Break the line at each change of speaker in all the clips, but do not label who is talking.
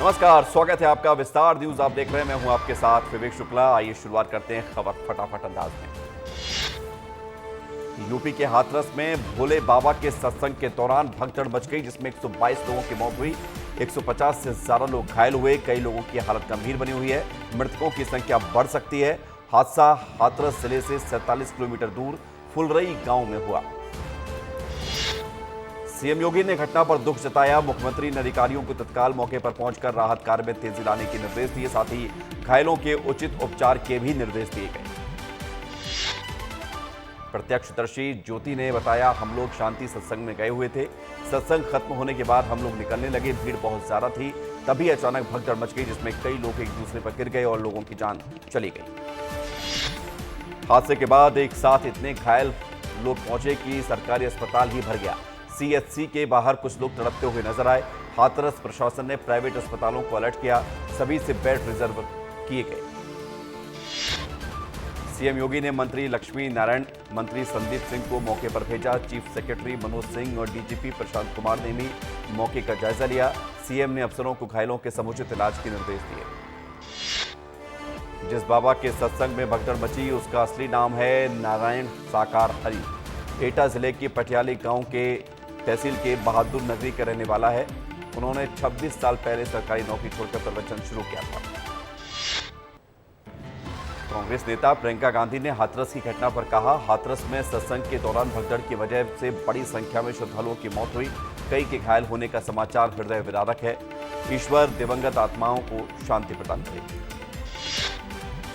नमस्कार, स्वागत है आपका विस्तार न्यूज। आप देख रहे हैं, मैं हूं आपके साथ विवेक शुक्ला। आइए शुरुआत करते हैं खबर फटाफट अंदाज में। यूपी के हाथरस में भोले बाबा के सत्संग के दौरान भगदड़ मच गई, जिसमें 122 लोगों की मौत हुई, 150 से ज्यादा लोग घायल हुए। कई लोगों की हालत गंभीर बनी हुई है। मृतकों की संख्या बढ़ सकती है। हादसा हाथरस जिले से 47 किलोमीटर दूर फुलरई गांव में हुआ। सीएम योगी ने घटना पर दुख जताया। मुख्यमंत्री ने अधिकारियों को तत्काल मौके पर पहुंचकर राहत कार्य में तेजी लाने के निर्देश दिए। साथ ही घायलों के उचित उपचार के भी निर्देश दिए गए। प्रत्यक्षदर्शी ज्योति ने बताया, हम लोग शांति सत्संग में गए हुए थे। सत्संग खत्म होने के बाद हम लोग निकलने लगे। भीड़ बहुत ज्यादा थी, तभी अचानक भगदड़ मच गई, जिसमें कई लोग एक दूसरे पर गिर गए और लोगों की जान चली गई। हादसे के बाद एक साथ इतने घायल लोग पहुंचे कि सरकारी अस्पताल ही भर गया। सीएचसी के बाहर कुछ लोग तड़पते हुए नजर आए। हाथरस प्रशासन ने प्राइवेट अस्पतालों को अलर्ट किया। सभी से बेड रिजर्व किए गए। सीएम योगी ने मंत्री लक्ष्मी नारायण, मंत्री संदीप सिंह को मौके पर भेजा। चीफ सेक्रेटरी मनोज सिंह और डीजीपी प्रशांत कुमार ने भी मौके का जायजा लिया। सीएम ने अफसरों को घायलों के समुचित इलाज के निर्देश दिए। जिस बाबा के सत्संग में भगदड़ मची, उसका असली नाम है नारायण साकार हरि। एटा जिले के पटियाली गांव के तहसील के बहादुर नगरी का रहने वाला है। उन्होंने 26 साल पहले सरकारी नौकरी छोड़कर प्रवचन शुरू किया था। कांग्रेस नेता प्रियंका गांधी ने हाथरस की घटना पर कहा, हाथरस में सत्संग के दौरान भगदड़ की वजह से बड़ी संख्या में श्रद्धालुओं की मौत हुई। कई के घायल होने का समाचार हृदय विदारक है। ईश्वर दिवंगत आत्माओं को शांति प्रदान करे।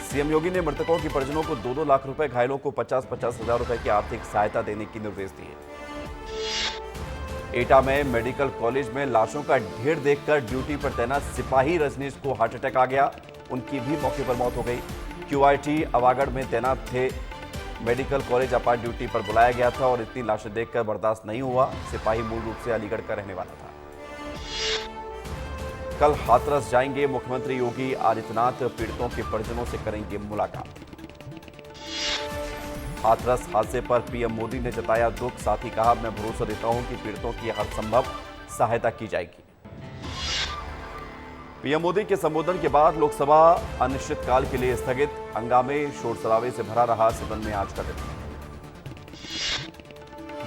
सीएम योगी ने मृतकों के परिजनों को 2-2 लाख रुपए, घायलों को 50-50 हजार रुपए की आर्थिक सहायता देने के निर्देश दिए। एटा में मेडिकल कॉलेज में लाशों का ढेर देखकर ड्यूटी पर तैनात सिपाही रजनीश को हार्ट अटैक आ गया। उनकी भी मौके पर मौत हो गई। क्यूआईटी अवागढ़ में तैनात थे। मेडिकल कॉलेज आपात ड्यूटी पर बुलाया गया था और इतनी लाशें देखकर बर्दाश्त नहीं हुआ। सिपाही मूल रूप से अलीगढ़ का रहने वाला था। कल हाथरस जाएंगे मुख्यमंत्री योगी आदित्यनाथ। पीड़ितों के परिजनों से करेंगे मुलाकात। हाथरस हादसे पर पीएम मोदी ने जताया दुख। साथ ही कहा, मैं भरोसा देता हूं कि पीड़ितों की हर संभव सहायता की जाएगी। पीएम मोदी के संबोधन के बाद लोकसभा अनिश्चितकाल के लिए स्थगित। हंगामे शोर शराबे से भरा रहा सदन में आज का दिन।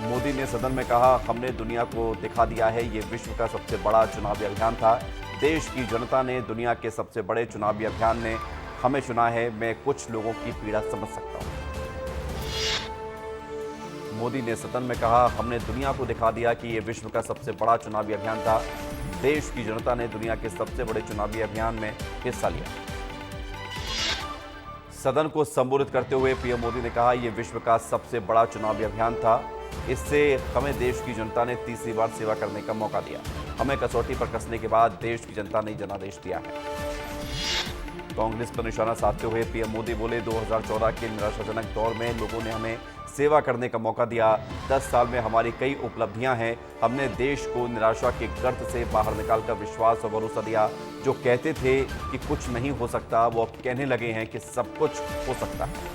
मोदी ने सदन में कहा, हमने दुनिया को दिखा दिया है, ये विश्व का सबसे बड़ा चुनावी अभियान था। देश की जनता ने दुनिया के सबसे बड़े चुनावी अभियान ने हमें चुना है। मैं कुछ लोगों की पीड़ा समझ सकता हूं। मोदी ने सदन में कहा, हमने दुनिया को दिखा दिया कि यह विश्व का सबसे बड़ा चुनावी अभियान था। देश की जनता ने दुनिया के सबसे बड़े चुनावी अभियान में हिस्सा लिया। सदन को संबोधित करते हुए पीएम मोदी ने कहा, यह विश्व का सबसे बड़ा चुनावी अभियान था। इससे हमें देश की जनता ने तीसरी बार सेवा करने का मौका दिया। हमें कसौटी पर कसने के बाद देश की जनता ने जनादेश दिया है। कांग्रेस पर निशाना साधते हुए पीएम मोदी बोले, 2014 के निराशाजनक दौर में लोगों ने हमें सेवा करने का मौका दिया। 10 साल में हमारी कई उपलब्धियां हैं। हमने देश को निराशा के गर्त से बाहर निकालकर विश्वास और भरोसा दिया। जो कहते थे कि कुछ नहीं हो सकता, वो अब कहने लगे हैं कि सब कुछ हो सकता है।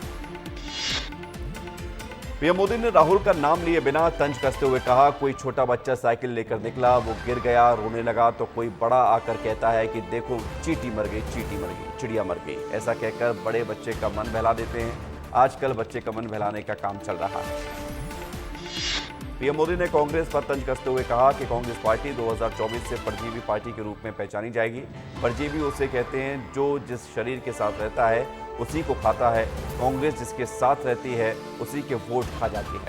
पीएम मोदी ने राहुल का नाम लिए बिना तंज कसते हुए कहा, कोई छोटा बच्चा साइकिल लेकर निकला, वो गिर गया, रोने लगा, तो कोई बड़ा आकर कहता है कि देखो चींटी मर गई, चींटी मर गई, चिड़िया मर गई। ऐसा कहकर बड़े बच्चे का मन बहला देते हैं। आजकल बच्चे का मन बहलाने का काम चल रहा है। पीएम मोदी ने कांग्रेस पर तंज कसते हुए कहा कि कांग्रेस पार्टी 2024 से परजीवी पार्टी के रूप में पहचानी जाएगी। परजीवी उसे कहते हैं जो जिस शरीर के साथ रहता है उसी को खाता है। कांग्रेस जिसके साथ रहती है उसी के वोट खा जाती है।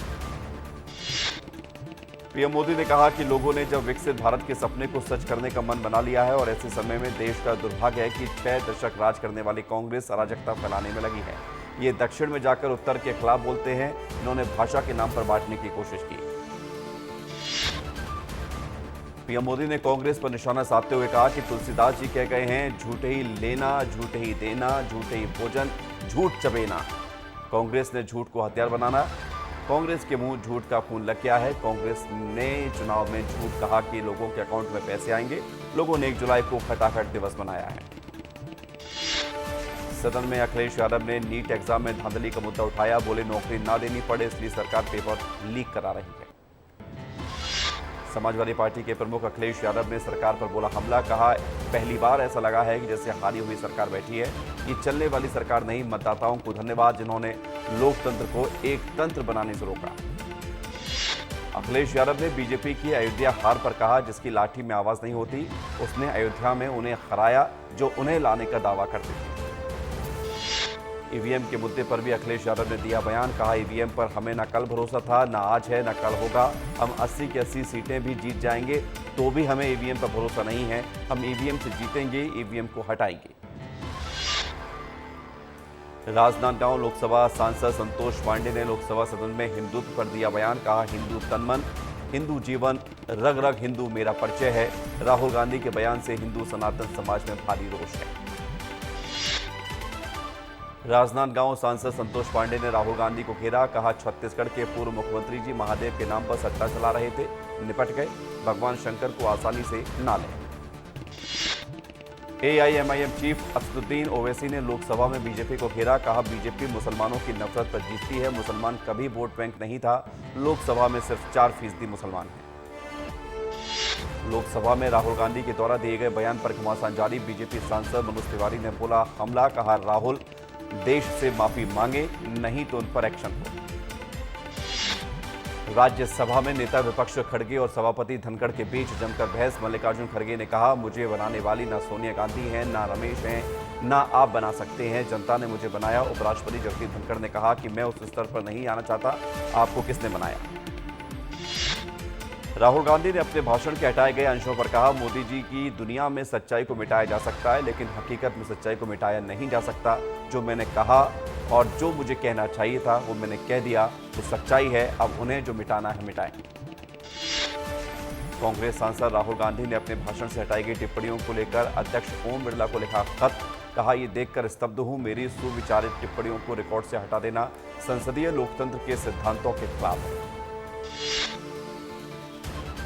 पीएम मोदी ने कहा कि लोगों ने जब विकसित भारत के सपने को सच करने का मन बना लिया है और ऐसे समय में देश का दुर्भाग्य है कि 6 दशक राज करने वाली कांग्रेस अराजकता फैलाने में लगी है। ये दक्षिण में जाकर उत्तर के खिलाफ बोलते हैं। इन्होंने भाषा के नाम पर बांटने की कोशिश की। पीएम मोदी ने कांग्रेस पर निशाना साधते हुए कहा कि तुलसीदास जी कह गए हैं, झूठे ही लेना, झूठे ही देना, झूठे ही भोजन, झूठ चबेना। कांग्रेस ने झूठ को हथियार बनाना। कांग्रेस के मुंह झूठ का खून लग गया है। कांग्रेस ने चुनाव में झूठ कहा कि लोगों के अकाउंट में पैसे आएंगे। लोगों ने 1 जुलाई को खटाखट दिवस मनाया है। सदन में अखिलेश यादव ने नीट एग्जाम में धांधली का मुद्दा उठाया। बोले, नौकरी ना देनी पड़े इसलिए सरकार पेपर लीक करा रही है। समाजवादी पार्टी के प्रमुख अखिलेश यादव ने सरकार पर बोला हमला। कहा, पहली बार ऐसा लगा है कि जैसे हारी हुई सरकार बैठी है। ये चलने वाली सरकार नहीं। मतदाताओं को धन्यवाद जिन्होंने लोकतंत्र को एक तंत्र बनाने से रोका। अखिलेश यादव ने बीजेपी की अयोध्या हार पर कहा, जिसकी लाठी में आवाज नहीं होती उसने अयोध्या में उन्हें हराया जो उन्हें लाने का दावा करते थे। ईवीएम के मुद्दे पर भी अखिलेश यादव ने दिया बयान। कहा, ईवीएम पर हमें न कल भरोसा था, न आज है, न कल होगा। हम 80 की 80 सीटें भी जीत जाएंगे तो भी हमें ईवीएम पर भरोसा नहीं है। हम ईवीएम से जीतेंगे, ईवीएम को हटाएंगे। राजनांदगांव लोकसभा सांसद संतोष पांडे ने लोकसभा सदन में हिंदुत्व पर दिया बयान। कहा, हिंदू तन-मन, हिंदू जीवन, रग रग हिंदू मेरा परिचय है। राहुल गांधी के बयान से हिंदू सनातन समाज में भारी रोष है। राजनांदगांव सांसद संतोष पांडे ने राहुल गांधी को घेरा। कहा, छत्तीसगढ़ के पूर्व मुख्यमंत्री जी महादेव के नाम पर सट्टा चला रहे थे, निपट गए। भगवान शंकर को आसानी से ना लें। एआईएमआईएम चीफ असदुद्दीन ओवैसी ने लोकसभा में बीजेपी को घेरा। कहा, बीजेपी मुसलमानों की नफरत पर जीतती है। मुसलमान कभी वोट बैंक नहीं था। लोकसभा में सिर्फ 4% मुसलमान हैं। लोकसभा में राहुल गांधी के द्वारा दिए गए बयान पर घमासान जारी। बीजेपी सांसद मनोज तिवारी ने बोला हमला। कहा, राहुल देश से माफी मांगे, नहीं तो उन पर एक्शन हो। राज्यसभा में नेता विपक्ष खड़गे और सभापति धनखड़ के बीच जमकर बहस। मल्लिकार्जुन खड़गे ने कहा, मुझे बनाने वाली ना सोनिया गांधी हैं, ना रमेश हैं, ना आप बना सकते हैं। जनता ने मुझे बनाया। उपराष्ट्रपति जगदीप धनखड़ ने कहा कि मैं उस स्तर पर नहीं आना चाहता। आपको किसने बनाया? राहुल गांधी ने अपने भाषण के हटाए गए अंशों पर कहा, मोदी जी की दुनिया में सच्चाई को मिटाया जा सकता है, लेकिन हकीकत में सच्चाई को मिटाया नहीं जा सकता। जो मैंने कहा और जो मुझे कहना चाहिए था वो मैंने कह दिया, तो सच्चाई है। अब उन्हें जो मिटाना है मिटाएं। कांग्रेस सांसद राहुल गांधी ने अपने भाषण से हटाई गई टिप्पणियों को लेकर अध्यक्ष ओम बिरला को लिखा खत। कहा, ये देखकर स्तब्ध हूं। मेरी सुविचारित टिप्पणियों को रिकॉर्ड से हटा देना संसदीय लोकतंत्र के सिद्धांतों के खिलाफ है।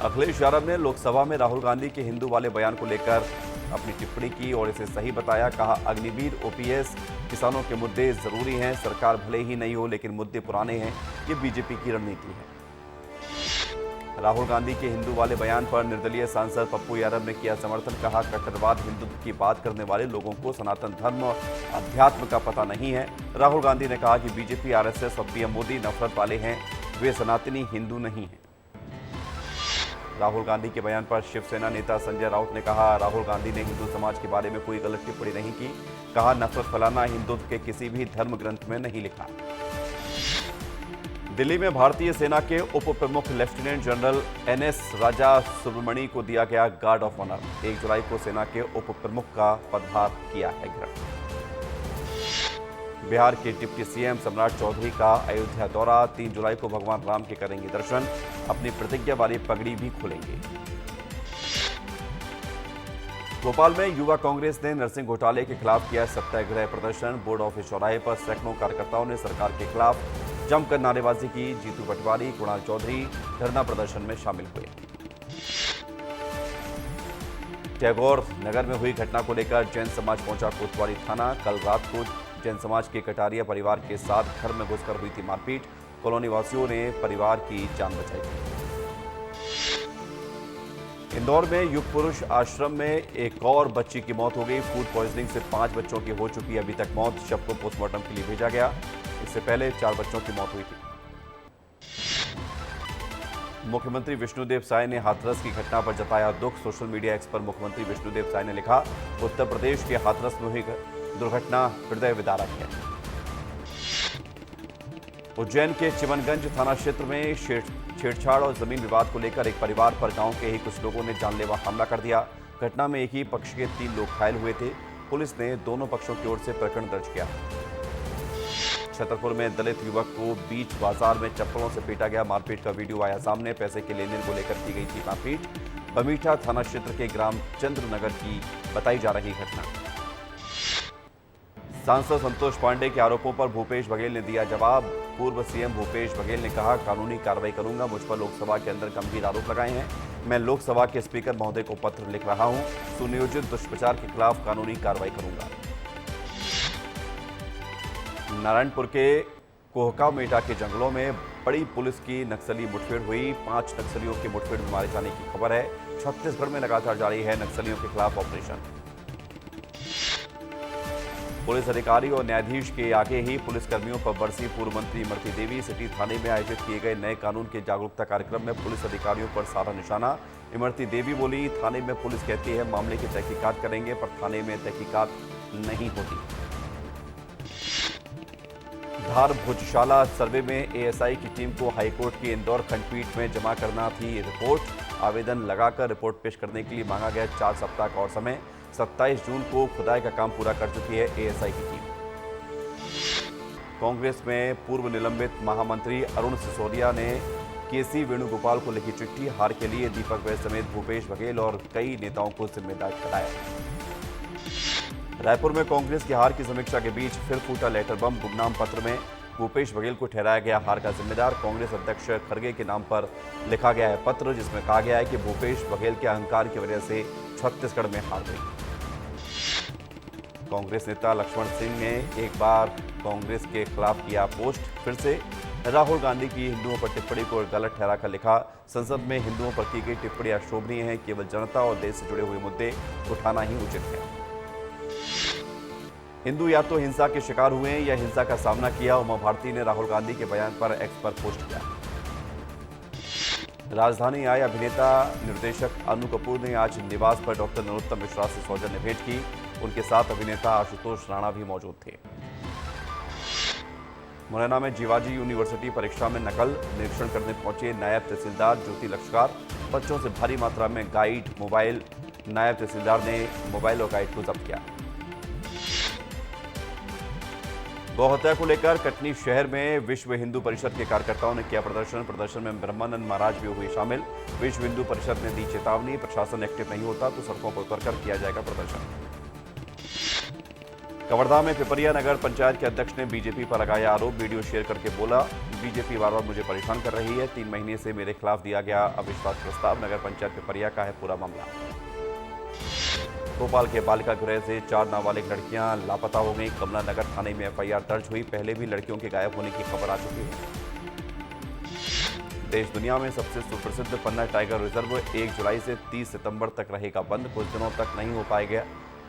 अखिलेश यादव ने लोकसभा में राहुल गांधी के हिंदू वाले बयान को लेकर अपनी टिप्पणी की और इसे सही बताया। कहा, अग्निवीर, ओपीएस, किसानों के मुद्दे जरूरी हैं। सरकार भले ही नहीं हो लेकिन मुद्दे पुराने हैं। ये बीजेपी की रणनीति है। राहुल गांधी के हिंदू वाले बयान पर निर्दलीय सांसद पप्पू यादव ने किया समर्थन। कहा, कट्टरवाद, हिंदुत्व की बात करने वाले लोगों को सनातन धर्म और अध्यात्म का पता नहीं है। राहुल गांधी ने कहा कि बीजेपी, आरएसएस और पीएम मोदी नफरत वाले हैं, वे सनातनी हिंदू नहीं हैं। राहुल गांधी के बयान पर शिवसेना नेता संजय राउत ने कहा, राहुल गांधी ने हिंदू समाज के बारे में कोई गलत टिप्पणी नहीं की। कहा, नफरत फैलाना हिंदुत्व के किसी भी धर्म ग्रंथ में नहीं लिखा। दिल्ली में भारतीय सेना के उप प्रमुख लेफ्टिनेंट जनरल एनएस राजा सुब्रमणी को दिया गया गार्ड ऑफ ऑनर। 1 जुलाई को सेना के उप प्रमुख का पदभार किया है ग्रहण। बिहार के डिप्टी सीएम सम्राट चौधरी का अयोध्या दौरा। 3 जुलाई को भगवान राम के करेंगे दर्शन। अपनी प्रतिज्ञा वाली पगड़ी भी खोलेंगे। भोपाल में युवा कांग्रेस ने नर्सिंग घोटाले के खिलाफ किया सत्याग्रह प्रदर्शन। बोर्ड ऑफिस चौराहे पर सैकड़ों कार्यकर्ताओं ने सरकार के खिलाफ जमकर नारेबाजी की। जीतू पटवारी, कुणाल चौधरी धरना प्रदर्शन में शामिल हुए। टैगोर नगर में हुई घटना को लेकर जैन समाज पहुंचा कोतवाली थाना। कल रात को जैन समाज के कटारिया परिवार के साथ घर में घुसकर हुई थी मारपीट। कॉलोनी वासियों ने परिवार की जान बचाई थी। इंदौर में युग पुरुष आश्रम में एक और बच्ची की मौत हो गई। फूड पॉइजनिंग से 5 बच्चों की हो चुकी अभी तक मौत। शव को पोस्टमार्टम के लिए भेजा गया। इससे पहले 4 बच्चों की मौत हुई थी। मुख्यमंत्री विष्णुदेव साय ने हाथरस की घटना पर जताया दुख। सोशल मीडिया एक्स पर मुख्यमंत्री विष्णुदेव साय ने लिखा, उत्तर प्रदेश के हाथरस में हुई दुर्घटना हृदय विदारक है। उज्जैन के चिमनगंज थाना क्षेत्र में छेड़छाड़ और जमीन विवाद को लेकर एक परिवार पर गांव के ही कुछ लोगों ने जानलेवा हमला कर दिया। घटना में एक ही पक्ष के 3 लोग घायल हुए थे। पुलिस ने दोनों पक्षों की ओर से प्रकरण दर्ज किया। छतरपुर में दलित युवक को बीच बाजार में चप्पलों से पीटा गया। मारपीट का वीडियो आया सामने। पैसे के लेन देन को लेकर की गई थी मारपीट। बमीठा थाना क्षेत्र के ग्राम चंद्रनगर की बताई जा रही घटना। सांसद संतोष पांडे के आरोपों पर भूपेश बघेल ने दिया जवाब। पूर्व सीएम भूपेश बघेल ने कहा, कानूनी कार्रवाई करूंगा। मुझ पर लोकसभा के अंदर गंभीर आरोप लगाए हैं। मैं लोकसभा के स्पीकर महोदय को पत्र लिख रहा हूं। सुनियोजित दुष्प्रचार के खिलाफ कानूनी कार्रवाई करूंगा। नारायणपुर के कोहका मेटा के जंगलों में बड़ी पुलिस की नक्सली मुठभेड़ हुई। 5 नक्सलियों की मुठभेड़ में मारे जाने की खबर है। छत्तीसगढ़ में लगातार जारी है नक्सलियों के खिलाफ ऑपरेशन। पुलिस अधिकारी और न्यायाधीश के आगे ही पुलिसकर्मियों पर बरसी पूर्व मंत्री इमरती देवी। सिटी थाने में आयोजित किए गए नए कानून के जागरूकता कार्यक्रम में पुलिस अधिकारियों पर साधा निशाना। इमरती देवी बोली, थाने में पुलिस कहती है मामले की तहकीकात करेंगे, पर थाने में तहकीकात नहीं होती। धार भोजशाला सर्वे में एएसआई की टीम को हाईकोर्ट की इंदौर खंडपीठ में जमा करना थी रिपोर्ट। आवेदन लगाकर रिपोर्ट पेश करने के लिए मांगा गया 4 सप्ताह का और समय। 27 जून को खुदाई का काम पूरा कर चुकी है एएसआई की टीम। कांग्रेस में पूर्व निलंबित महामंत्री अरुण सिसोदिया ने केसी वेणुगोपाल को लिखी चिट्ठी। हार के लिए दीपक वैद समेत भूपेश बघेल और कई नेताओं को जिम्मेदार ठहराया। रायपुर में कांग्रेस की हार की समीक्षा के बीच फिर फूटा लेटर बम। गुमनाम पत्र में भूपेश बघेल को ठहराया गया हार का जिम्मेदार। कांग्रेस अध्यक्ष खड़गे के नाम पर लिखा गया है पत्र, जिसमें कहा गया है कि भूपेश बघेल के अहंकार की वजह से छत्तीसगढ़ में हार गई। कांग्रेस नेता लक्ष्मण सिंह ने एक बार कांग्रेस के खिलाफ किया पोस्ट। फिर से राहुल गांधी की हिंदुओं पर टिप्पणी को गलत ठहराकर लिखा, संसद में हिंदुओं पर की गई टिप्पणियां अशोभनीय हैं, केवल जनता और देश से जुड़े हुए मुद्दे उठाना ही उचित है। हिंदू या तो हिंसा के शिकार हुए हैं या हिंसा का सामना किया, उमा भारती ने राहुल गांधी के बयान पर एक्स पर पोस्ट किया। राजधानी आए अभिनेता निर्देशक अनु कपूर ने आज निवास पर डॉक्टर नरोत्तम मिश्रा से सौजन्य भेंट की। उनके साथ अभिनेता आशुतोष राणा भी मौजूद थे। मुरैना में जीवाजी यूनिवर्सिटी परीक्षा में नकल निरीक्षण करने पहुंचे नायब तहसीलदार ज्योति लक्ष्कार। बच्चों से भारी मात्रा में गाइड मोबाइल, नायब तहसीलदार ने मोबाइल और गाइड को जब्त किया। गौहत्या को लेकर कटनी शहर में विश्व हिंदू परिषद के कार्यकर्ताओं ने किया प्रदर्शन में ब्रह्मानंद महाराज भी हुए शामिल। विश्व हिंदू परिषद ने दी चेतावनी, प्रशासन एक्टिव नहीं होता तो सड़कों पर उतरकर किया जाएगा प्रदर्शन। कवर्धा में पिपरिया नगर पंचायत के अध्यक्ष ने बीजेपी पर लगाया आरोप। वीडियो शेयर करके बोला, बीजेपी बार बार मुझे परेशान कर रही है। 3 महीने से मेरे खिलाफ दिया गया अविश्वास प्रस्ताव। नगर पंचायत पिपरिया का है पूरा मामला। भोपाल के बालिका गृह से 4 नाबालिग लड़कियां लापता हो गई। कमला नगर थाने में एफआईआर दर्ज हुई। पहले भी लड़कियों के गायब होने की खबर आ चुकी है। देश दुनिया में सबसे सुप्रसिद्ध पन्ना टाइगर रिजर्व 1 जुलाई से 30 सितंबर तक रहेगा बंद। कुछ दिनों तक नहीं हो पाएगा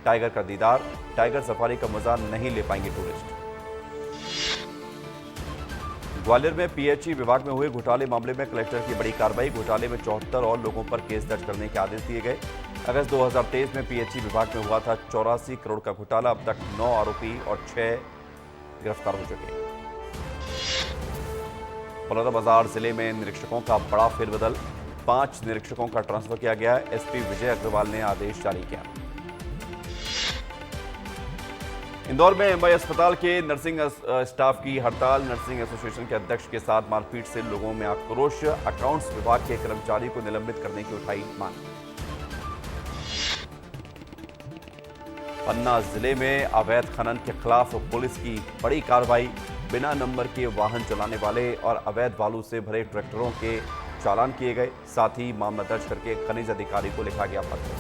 टाइगर का दीदार। टाइगर सफारी का मजा नहीं ले पाएंगे टूरिस्ट। ग्वालियर में पीएचई विभाग में हुए घोटाले मामले में कलेक्टर की बड़ी कार्रवाई। घोटाले में 74 और लोगों पर केस दर्ज करने के आदेश दिए गए। अगस्त 2023 में पीएचई विभाग में हुआ था 84 करोड़ का घोटाला। अब तक 9 आरोपी और 6 गिरफ्तार हो चुके हैं। बलौदाबाजार जिले में निरीक्षकों का बड़ा फेरबदल। 5 निरीक्षकों का ट्रांसफर किया गया। एसपी विजय अग्रवाल ने आदेश जारी किया। इंदौर में एमवाई अस्पताल के नर्सिंग स्टाफ की हड़ताल। नर्सिंग एसोसिएशन के अध्यक्ष के साथ मारपीट से लोगों में आक्रोश। अकाउंट्स विभाग के कर्मचारी को निलंबित करने की उठाई मांग। पन्ना जिले में अवैध खनन के खिलाफ पुलिस की बड़ी कार्रवाई। बिना नंबर के वाहन चलाने वाले और अवैध बालू से भरे ट्रैक्टरों के चालान किए गए। साथ ही मामला दर्ज करके खनिज अधिकारी को लिखा गया पत्र।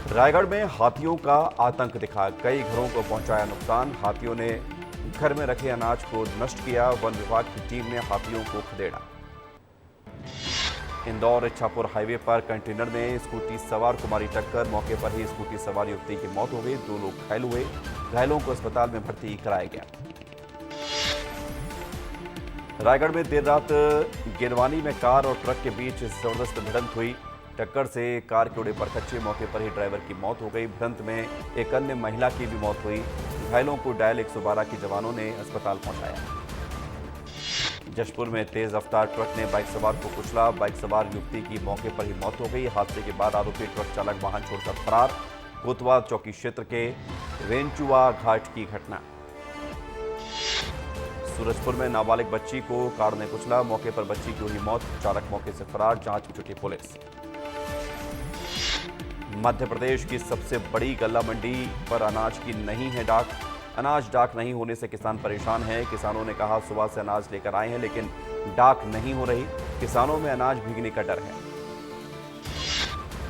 रायगढ़ में हाथियों का आतंक दिखा। कई घरों को पहुंचाया नुकसान। हाथियों ने घर में रखे अनाज को नष्ट किया। वन विभाग की टीम ने हाथियों को खदेड़ा। इंदौर इच्छापुर हाईवे पर कंटेनर ने स्कूटी सवार को मारी टक्कर। मौके पर ही स्कूटी सवार युवती की मौत हो गई। 2 लोग घायल हुए। घायलों को अस्पताल में भर्ती कराया गया। रायगढ़ में देर रात गिरवानी में कार और ट्रक के बीच जबरदस्त भिड़ंत हुई। टक्कर से कार के उड़े परखच्चे। मौके पर ही ड्राइवर की मौत हो गई। भिड़ंत में एक अन्य महिला की भी मौत हुई। घायलों को डायल 112 के जवानों ने अस्पताल पहुंचाया। जशपुर में तेज रफ्तार ट्रक ने बाइक सवार को कुचला। बाइक सवार युवती की मौके पर ही मौत हो गई। हादसे के बाद आरोपी ट्रक चालक वाहन छोड़कर फरार। कोतवाल चौकी क्षेत्र के रेंचुआ घाट की घटना। सूरजपुर में नाबालिग बच्ची को कार ने कुचला। मौके पर बच्ची की हुई मौत। चालक मौके से फरार। जांच में जुटी पुलिस। मध्य प्रदेश की सबसे बड़ी गल्ला मंडी पर अनाज की नहीं है डाक। अनाज डाक नहीं होने से किसान परेशान हैं। किसानों ने कहा सुबह से अनाज लेकर आए हैं लेकिन डाक नहीं हो रही। किसानों में अनाज भीगने का डर है।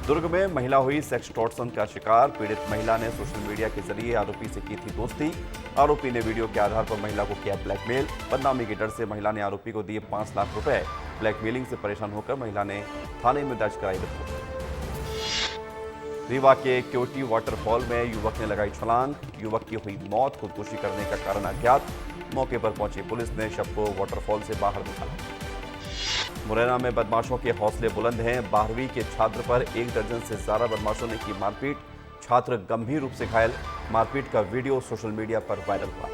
दुर्ग में महिला हुई सेक्स टॉर्चन का शिकार। पीड़ित महिला ने सोशल मीडिया के जरिए आरोपी से की थी दोस्ती। आरोपी ने वीडियो के आधार पर महिला को किया ब्लैकमेल। बदनामी के डर से महिला ने आरोपी को दिए 5 लाख रुपए। ब्लैकमेलिंग से परेशान होकर महिला ने थाने में दर्ज कराई रिपोर्ट। रीवा के क्योटी वाटरफॉल में युवक ने लगाई छलांग। युवक की हुई मौत, खुदकुशी करने का कारण अज्ञात। मौके पर पहुंची पुलिस ने शव को वाटरफॉल से बाहर निकाला। मुरैना में बदमाशों के हौसले बुलंद हैं। 12वीं के छात्र पर 1 दर्जन से ज्यादा बदमाशों ने की मारपीट। छात्र गंभीर रूप से घायल। मारपीट का वीडियो सोशल मीडिया पर वायरल हुआ।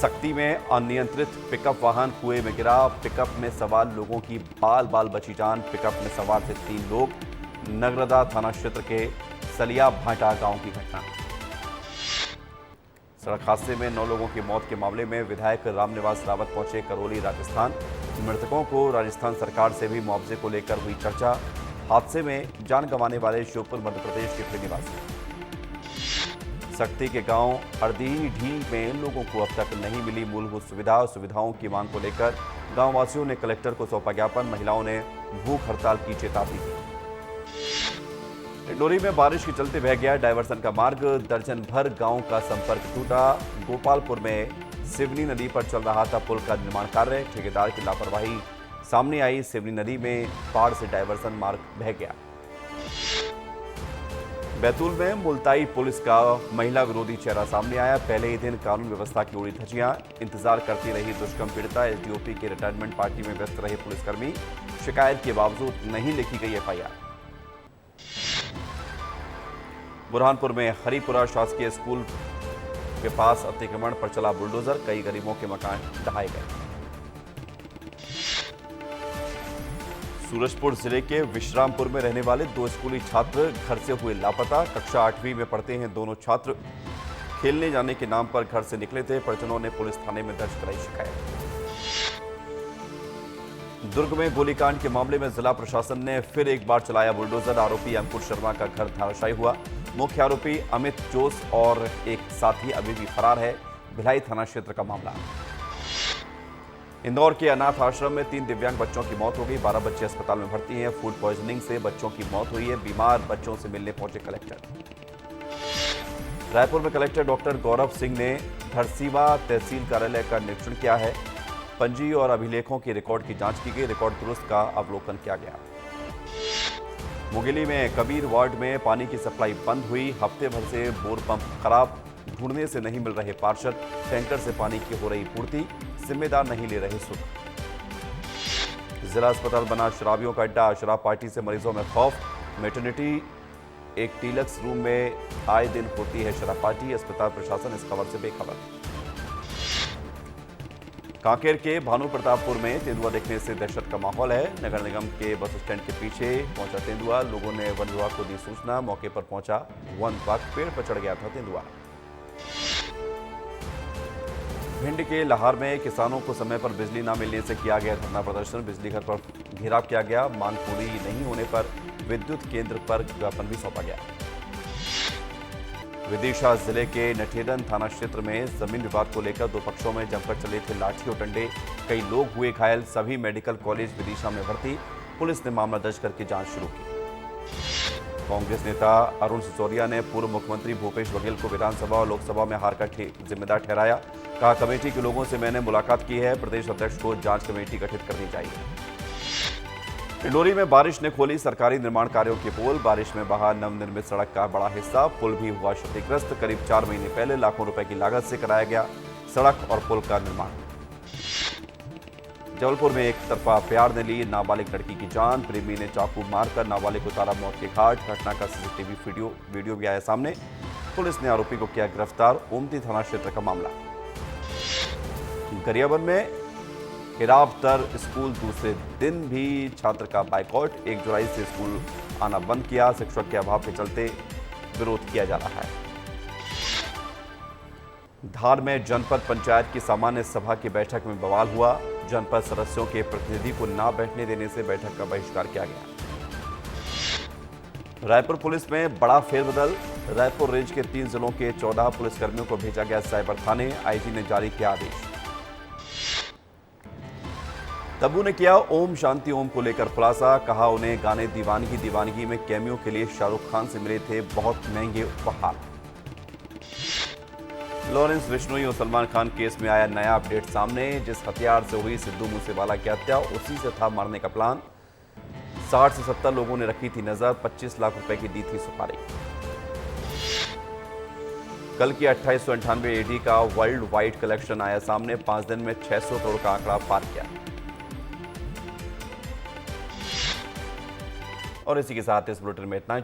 सक्ती में अनियंत्रित पिकअप वाहन कुएं में गिरा। पिकअप में सवार लोगों की बाल बाल बची जान। पिकअप में सवार थे 3 लोग। नगरदा थाना क्षेत्र के सलिया भाटा गांव की घटना। सड़क हादसे में 9 लोगों की मौत के मामले में विधायक रामनिवास रावत पहुंचे करौली, राजस्थान। मृतकों को राजस्थान सरकार से भी मुआवजे को लेकर हुई चर्चा। हादसे में जान गंवाने वाले श्योपुर मध्य प्रदेश के थे निवासी। सक्ती के गांव अर्दीढी में लोगों को अब तक नहीं मिली मूलभूत सुविधाओं की मांग को लेकर गांववासियों ने कलेक्टर को सौंपा ज्ञापन। महिलाओं ने भूख हड़ताल की चेतावनी दी। डिंडोरी में बारिश के चलते बह गया डायवर्सन का मार्ग। दर्जन भर गांव का संपर्क टूटा। गोपालपुर में सिवनी नदी पर चल रहा था पुल का निर्माण कार्य। ठेकेदार की लापरवाही सामने आई। सिवनी नदी में बाढ़ से डायवर्सन मार्ग बह गया। बैतूल में मुल्ताई पुलिस का महिला विरोधी चेहरा सामने आया। पहले ही दिन कानून व्यवस्था की उड़ी धज्जियां। इंतजार करती रही दुष्कर्म पीड़िता। एसडीओपी के रिटायरमेंट पार्टी में व्यस्त रहे पुलिसकर्मी। शिकायत के बावजूद नहीं लिखी गई एफआईआर। बुरहानपुर में हरिपुरा शासकीय स्कूल के पास अतिक्रमण पर चला बुलडोजर। कई गरीबों के मकान ढहाए गए। सूरजपुर जिले के विश्रामपुर में रहने वाले 2 स्कूली छात्र घर से हुए लापता। कक्षा 8वीं में पढ़ते हैं दोनों छात्र। खेलने जाने के नाम पर घर से निकले थे। परिजनों ने पुलिस थाने में दर्ज कराई शिकायत। दुर्ग में गोलीकांड के मामले में जिला प्रशासन ने फिर एक बार चलाया बुलडोजर। आरोपी अंकुर शर्मा का घर धराशायी हुआ। मुख्य आरोपी अमित जोश और एक साथी अभी भी फरार है। भिलाई थाना क्षेत्र का मामला। इंदौर के अनाथ आश्रम में 3 दिव्यांग बच्चों की मौत हो गई। 12 बच्चे अस्पताल में भर्ती हैं। फूड पॉइजनिंग से बच्चों की मौत हुई है। बीमार बच्चों से मिलने पहुंचे कलेक्टर। रायपुर में कलेक्टर डॉक्टर गौरव सिंह ने धरसीवा तहसील कार्यालय का निरीक्षण किया है। पंजी और अभिलेखों के रिकॉर्ड की जांच की गई। रिकॉर्ड दुरुस्त का अवलोकन किया गया। मुंगेली में कबीर वार्ड में पानी की सप्लाई बंद हुई। हफ्ते भर से बोर पंप खराब। ढूंढने से नहीं मिल रहे पार्षद। टैंकर से पानी की हो रही पूर्ति। जिम्मेदार नहीं ले रहे सुध। जिला अस्पताल बना शराबियों का अड्डा। शराब पार्टी से मरीजों में खौफ। मेटर्निटी एक डीलक्स रूम में आए दिन होती है शराब पार्टी। अस्पताल प्रशासन इस खबर से बेखबर। कांकेर के भानु प्रतापपुर में तेंदुआ देखने से दहशत का माहौल है। नगर निगम के बस स्टैंड के पीछे पहुंचा तेंदुआ। लोगों ने वन विभाग को दी सूचना। मौके पर पहुंचा वन विभाग। पेड़ पर चढ़ गया था तेंदुआ। भिंड के लाहौर में किसानों को समय पर बिजली न मिलने से किया गया धरना प्रदर्शन। बिजली घर पर घेराव किया गया। मांग पूरी नहीं होने पर विद्युत केंद्र पर ज्ञापन भी सौंपा गया। विदिशा जिले के नठेदन थाना क्षेत्र में जमीन विवाद को लेकर 2 पक्षों में जमकर चले थे लाठी और डंडे। कई लोग हुए घायल। सभी मेडिकल कॉलेज विदिशा में भर्ती। पुलिस ने मामला दर्ज करके जांच शुरू की। कांग्रेस नेता अरुण सिसोदिया ने पूर्व मुख्यमंत्री भूपेश बघेल को विधानसभा और लोकसभा में हार का जिम्मेदार ठहराया। कहा, कमेटी के लोगों से मैंने मुलाकात की है। प्रदेश अध्यक्ष को जांच कमेटी गठित करनी चाहिए। डिंडोरी में बारिश ने खोली सरकारी निर्माण कार्यों की पोल। बारिश में बहा नवनिर्मित सड़क का बड़ा हिस्सा। पुल भी हुआ क्षतिग्रस्त। करीब 4 महीने पहले लाखों रुपए की लागत से कराया गया सड़क और पुल का निर्माण। जबलपुर में एक तरफा प्यार ने ली नाबालिग लड़की की जान। प्रेमी ने चाकू मारकर नाबालिग को उतारा मौत के घाट। घटना का सीसीटीवी वीडियो भी आया सामने। पुलिस ने आरोपी को किया गिरफ्तार। ओमती थाना क्षेत्र का मामला। गरियाबंद में हिरावतर स्कूल दूसरे दिन भी छात्र का बाइकआउट। 1 जुलाई से स्कूल आना बंद किया। शिक्षक के अभाव के चलते विरोध किया जा रहा है। धार में जनपद पंचायत की सामान्य सभा की बैठक में बवाल हुआ। जनपद सदस्यों के प्रतिनिधि को ना बैठने देने से बैठक का बहिष्कार किया गया। रायपुर पुलिस में बड़ा फेरबदल। रायपुर रेंज के 3 जिलों के 14 पुलिसकर्मियों को भेजा गया साइबर थाने। आईजी ने जारी किया आदेश। तब्बू ने किया ओम शांति ओम को लेकर खुलासा। कहा उन्हें गाने दीवानगी दीवानगी में कैमियो के लिए शाहरुख खान से मिले थे बहुत महंगे उपहार। लॉरेंस बिश्नोई और सलमान खान केस में आया नया अपडेट सामने। जिस हथियार से हुई सिद्धू मूसेवाला की हत्या उसी से था मारने का प्लान। 60 से 70 लोगों ने रखी थी नजर। 25 लाख रुपए की दी थी सुपारी। कल की 2898 एडी का वर्ल्ड वाइड कलेक्शन आया सामने। 5 दिन में 600 करोड़ का आंकड़ा पार किया। और इसी के साथ इस बुलेटिन में इतना ही।